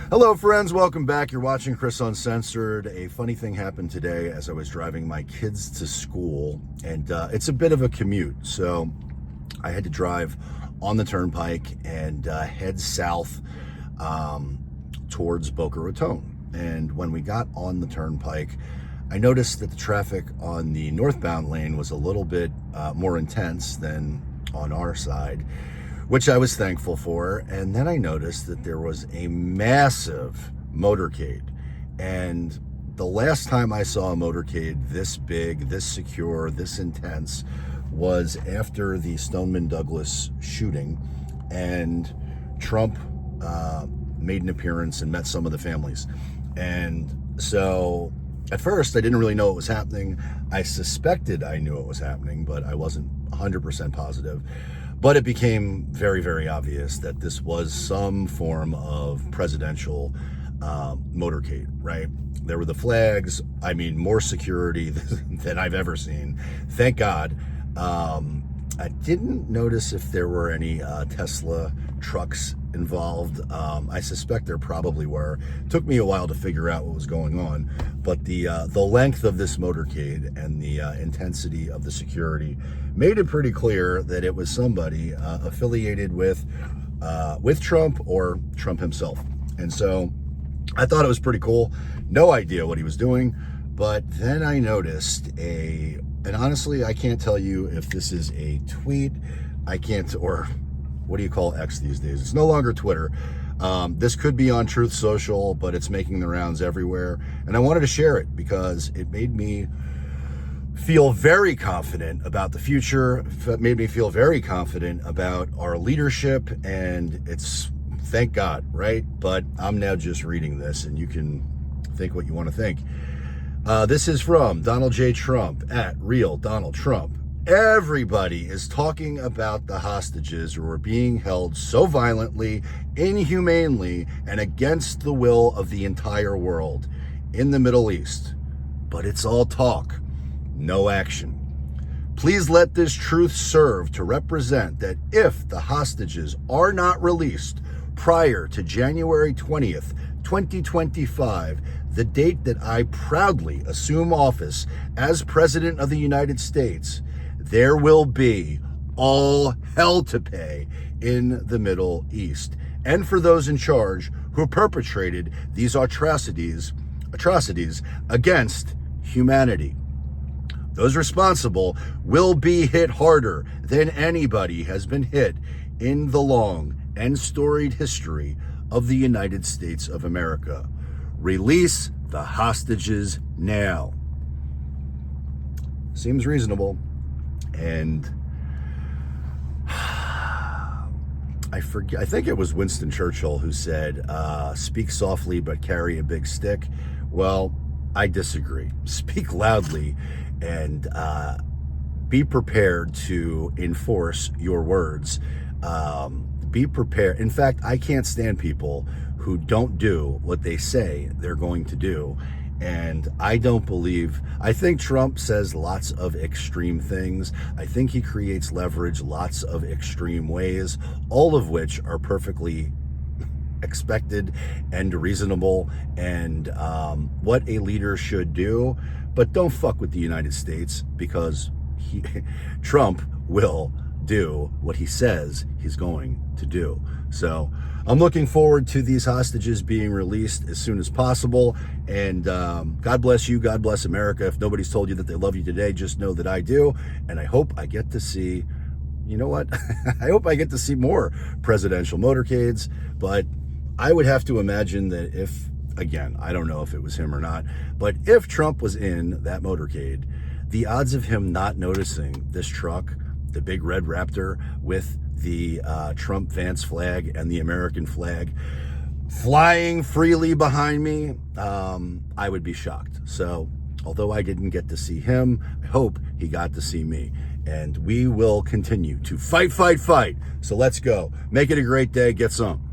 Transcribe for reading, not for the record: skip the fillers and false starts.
Hello friends, welcome back. You're watching Chris Uncensored. A funny thing happened today as I was driving my kids to school, and it's a bit of a commute. So I had to drive on the turnpike and head south towards Boca Raton. And when we got on the turnpike, I noticed that the traffic on the northbound lane was a little bit more intense than on our side, which I was thankful for. And then I noticed that there was a massive motorcade. And the last time I saw a motorcade this big, this secure, this intense was after the Stoneman Douglas shooting. And Trump made an appearance and met some of the families. And so at first I didn't really know what was happening. I suspected I knew what was happening, but I wasn't 100% positive. But it became very, very obvious that this was some form of presidential motorcade, right? There were the flags. I mean, more security than I've ever seen. Thank God. I didn't notice if there were any Tesla trucks involved. I suspect there probably were. It took me a while to figure out what was going on, but the length of this motorcade and the intensity of the security made it pretty clear that it was somebody affiliated with Trump or Trump himself. And so I thought it was pretty cool. No idea what he was doing, but then I noticed and honestly, I can't tell you if this is a tweet. Or what do you call X these days? It's no longer Twitter. This could be on Truth Social, but it's making the rounds everywhere. And I wanted to share it because it made me feel very confident about the future. It made me feel very confident about our leadership, and it's, thank God, right? But I'm now just reading this, and you can think what you want to think. This is from Donald J. Trump at Real Donald Trump. Everybody is talking about the hostages who are being held so violently, inhumanely, and against the will of the entire world in the Middle East. But it's all talk, no action. Please let this truth serve to represent that if the hostages are not released prior to January 20th, 2025, the date that I proudly assume office as President of the United States, there will be all hell to pay in the Middle East. And for those in charge who perpetrated these atrocities against humanity. Those responsible will be hit harder than anybody has been hit in the long and storied history of the United States of America. Release the hostages now. Seems reasonable. And I think it was Winston Churchill who said, speak softly but carry a big stick. Well, I disagree. Speak loudly and be prepared to enforce your words. Be prepared. In fact, I can't stand people who don't do what they say they're going to do. And I think Trump says lots of extreme things. I think he creates leverage lots of extreme ways, all of which are perfectly expected and reasonable and what a leader should do. But don't fuck with the United States, because Trump will do what he says he's going to do. So I'm looking forward to these hostages being released as soon as possible. And God bless you. God bless America. If nobody's told you that they love you today, just know that I do. And I hope I get to see, you know what? I hope I get to see more presidential motorcades. But I would have to imagine that if, again, I don't know if it was him or not, but if Trump was in that motorcade, the odds of him not noticing this truck, the big red Raptor with the Trump Vance flag and the American flag flying freely behind me, I would be shocked. So although I didn't get to see him, I hope he got to see me. And we will continue to fight. So let's go. Make it a great day. Get some.